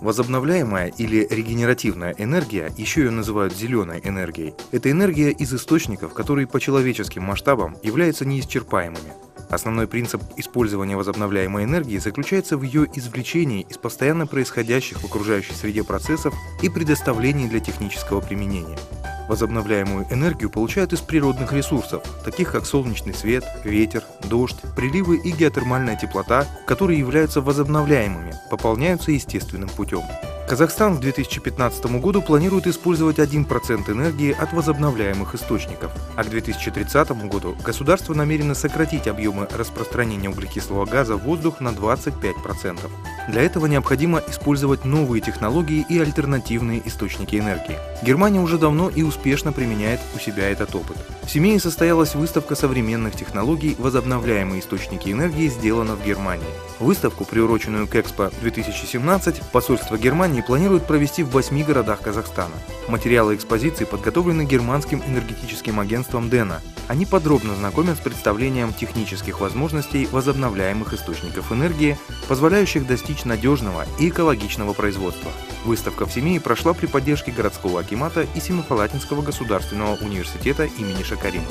Возобновляемая или регенеративная энергия, еще ее называют зеленой энергией, это энергия из источников, которые по человеческим масштабам являются неисчерпаемыми. Основной принцип использования возобновляемой энергии заключается в ее извлечении из постоянно происходящих в окружающей среде процессов и предоставлении для технического применения. Возобновляемую энергию получают из природных ресурсов, таких как солнечный свет, ветер, дождь, приливы и геотермальная теплота, которые являются возобновляемыми, пополняются естественным путем. Казахстан к 2015 году планирует использовать 1% энергии от возобновляемых источников, а к 2030 году государство намерено сократить объемы распространения углекислого газа в воздух на 25%. Для этого необходимо использовать новые технологии и альтернативные источники энергии. Германия уже давно и успешно применяет у себя этот опыт. В Семее состоялась выставка современных технологий «Возобновляемые источники энергии сделано в Германии». Выставку, приуроченную к Экспо-2017, посольство Германии планирует провести в 8 городах Казахстана. Материалы экспозиции подготовлены германским энергетическим агентством Dena. Они подробно знакомят с представлением технических возможностей возобновляемых источников энергии, позволяющих достичь надежного и экологичного производства. Выставка в Семее прошла при поддержке городского акимата и Семипалатинского государственного университета имени Шакарима.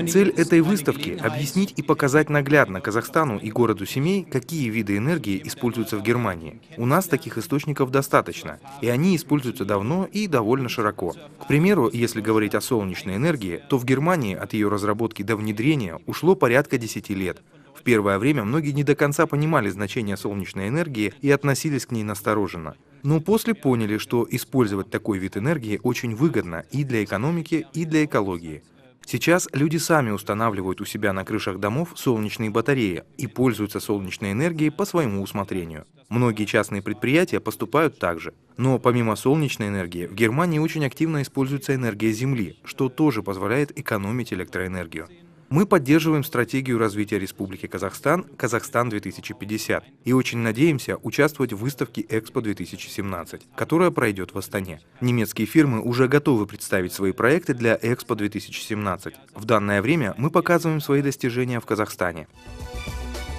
Цель этой выставки – объяснить и показать наглядно Казахстану и городу Семей, какие виды энергии используются в Германии. У нас таких источников достаточно, и они используются давно и довольно широко. К примеру, если говорить о солнечной энергии, то в Германии от ее разработки до внедрения ушло порядка 10 лет. В первое время многие не до конца понимали значение солнечной энергии и относились к ней настороженно. Но после поняли, что использовать такой вид энергии очень выгодно и для экономики, и для экологии. Сейчас люди сами устанавливают у себя на крышах домов солнечные батареи и пользуются солнечной энергией по своему усмотрению. Многие частные предприятия поступают так же. Но помимо солнечной энергии, в Германии очень активно используется энергия Земли, что тоже позволяет экономить электроэнергию. Мы поддерживаем стратегию развития Республики Казахстан «Казахстан-2050» и очень надеемся участвовать в выставке Экспо-2017, которая пройдет в Астане. Немецкие фирмы уже готовы представить свои проекты для Экспо-2017. В данное время мы показываем свои достижения в Казахстане.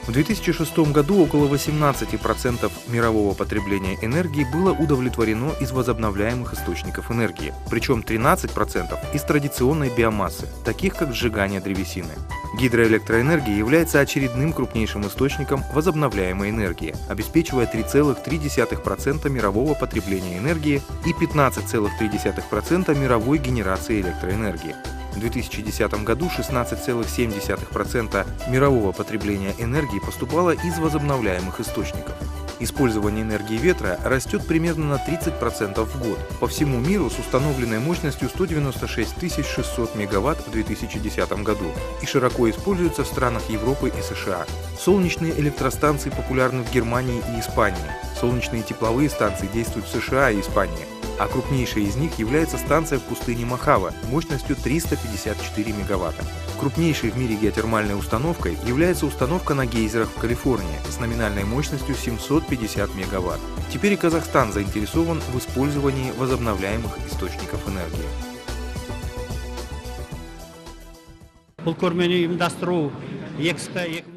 В 2006 году около 18% мирового потребления энергии было удовлетворено из возобновляемых источников энергии, причем 13% из традиционной биомассы, таких как сжигание древесины. Гидроэлектроэнергия является очередным крупнейшим источником возобновляемой энергии, обеспечивая 3,3% мирового потребления энергии и 15,3% мировой генерации электроэнергии. В 2010 году 16,7% мирового потребления энергии поступало из возобновляемых источников. Использование энергии ветра растет примерно на 30% в год по всему миру с установленной мощностью 196 600 мегаватт в 2010 году и широко используется в странах Европы и США. Солнечные электростанции популярны в Германии и Испании. Солнечные тепловые станции действуют в США и Испании. А крупнейшей из них является станция в пустыне Мохава мощностью 354 мегаватта. Крупнейшей в мире геотермальной установкой является установка на гейзерах в Калифорнии с номинальной мощностью 750 мегаватт. Теперь и Казахстан заинтересован в использовании возобновляемых источников энергии.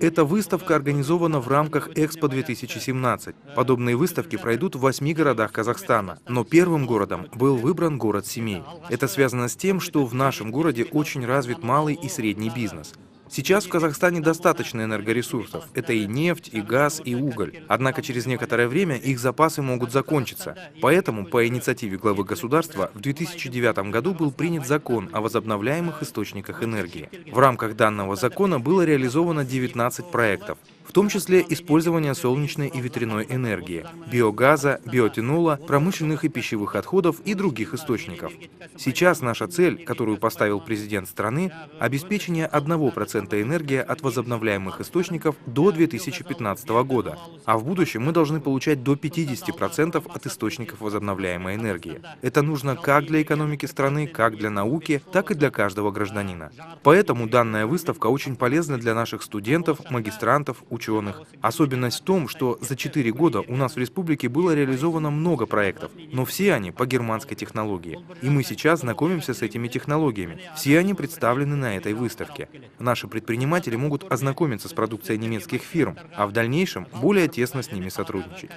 Эта выставка организована в рамках Экспо-2017. Подобные выставки пройдут в 8 городах Казахстана, но первым городом был выбран город Семей. Это связано с тем, что в нашем городе очень развит малый и средний бизнес. Сейчас в Казахстане достаточно энергоресурсов. Это и нефть, и газ, и уголь. Однако через некоторое время их запасы могут закончиться. Поэтому по инициативе главы государства в 2009 году был принят закон о возобновляемых источниках энергии. В рамках данного закона было реализовано 19 проектов, в том числе использование солнечной и ветряной энергии, биогаза, биоэтанола, промышленных и пищевых отходов и других источников. Сейчас наша цель, которую поставил президент страны, обеспечение 1% энергии от возобновляемых источников до 2015 года, а в будущем мы должны получать до 50% от источников возобновляемой энергии. Это нужно как для экономики страны, как для науки, так и для каждого гражданина. Поэтому данная выставка очень полезна для наших студентов, магистрантов, ученых. Особенность в том, что за 4 года у нас в республике было реализовано много проектов, но все они по германской технологии. И мы сейчас знакомимся с этими технологиями. Все они представлены на этой выставке. Наши предприниматели могут ознакомиться с продукцией немецких фирм, а в дальнейшем более тесно с ними сотрудничать.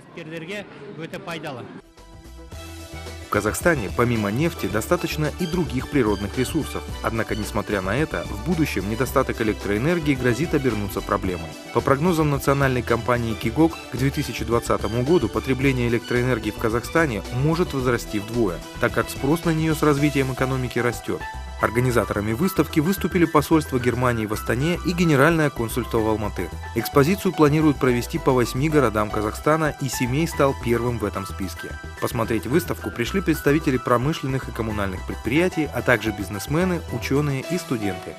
В Казахстане помимо нефти достаточно и других природных ресурсов. Однако, несмотря на это, в будущем недостаток электроэнергии грозит обернуться проблемой. По прогнозам национальной компании Кигок, к 2020 году потребление электроэнергии в Казахстане может возрасти вдвое, так как спрос на нее с развитием экономики растет. Организаторами выставки выступили посольство Германии в Астане и Генеральное консульство в Алматы. Экспозицию планируют провести по 8 городам Казахстана, и Семей стал первым в этом списке. Посмотреть выставку пришли представители промышленных и коммунальных предприятий, а также бизнесмены, ученые и студенты.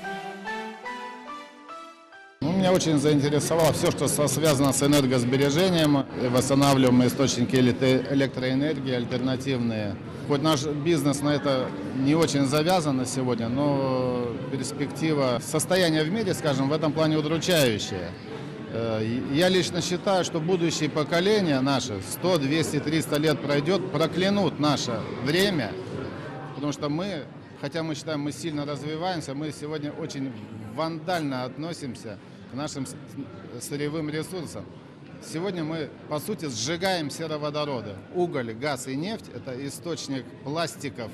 Меня очень заинтересовало все, что связано с энергосбережением, восстанавливаемые источники электроэнергии, альтернативные. Хоть наш бизнес на это не очень завязан на сегодня, но перспектива состояния в мире, скажем, в этом плане удручающая. Я лично считаю, что будущие поколения наши, 100, 200, 300 лет пройдет, проклянут наше время, потому что мы, хотя мы считаем, мы сильно развиваемся, мы сегодня очень вандально относимся к нашим сырьевым ресурсам. Сегодня мы, по сути, сжигаем сероводороды. Уголь, газ и нефть – это источник пластиков,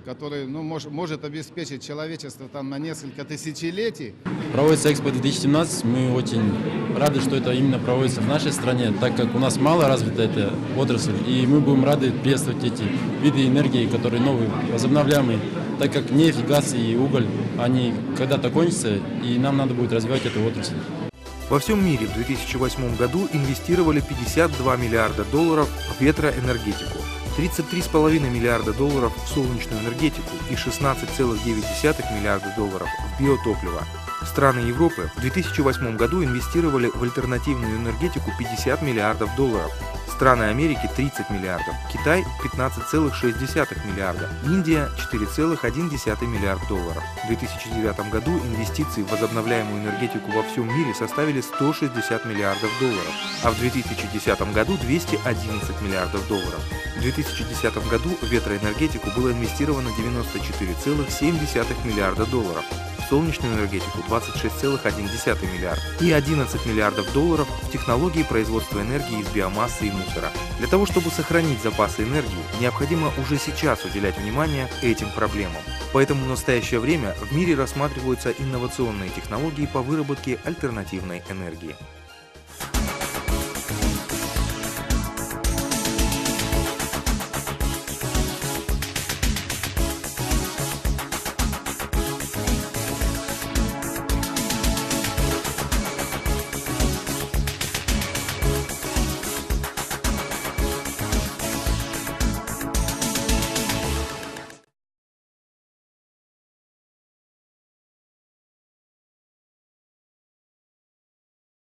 который может обеспечить человечество на несколько тысячелетий. Проводится Экспо 2017. Мы очень рады, что это именно проводится в нашей стране, так как у нас мало развита эта отрасль. И мы будем рады приветствовать эти виды энергии, которые новые, возобновляемые, так как нефть, газ и уголь, они когда-то кончатся, и нам надо будет развивать эту отрасль. Во всем мире в 2008 году инвестировали 52 миллиарда долларов в ветроэнергетику, 33,5 миллиарда долларов в солнечную энергетику и 16,9 миллиарда долларов в биотопливо. Страны Европы в 2008 году инвестировали в альтернативную энергетику 50 миллиардов долларов, страны Америки 30 миллиардов, Китай 15,6 миллиарда, Индия 4,1 миллиард долларов. В 2009 году инвестиции в возобновляемую энергетику во всем мире составили 160 миллиардов долларов, а в 2010 году 211 миллиардов долларов. В 2010 году в ветроэнергетику было инвестировано 94,7 миллиарда долларов, в солнечную энергетику 26,1 миллиарда и 11 миллиардов долларов в технологии производства энергии из биомассы и мусора. Для того, чтобы сохранить запасы энергии, необходимо уже сейчас уделять внимание этим проблемам. Поэтому в настоящее время в мире рассматриваются инновационные технологии по выработке альтернативной энергии.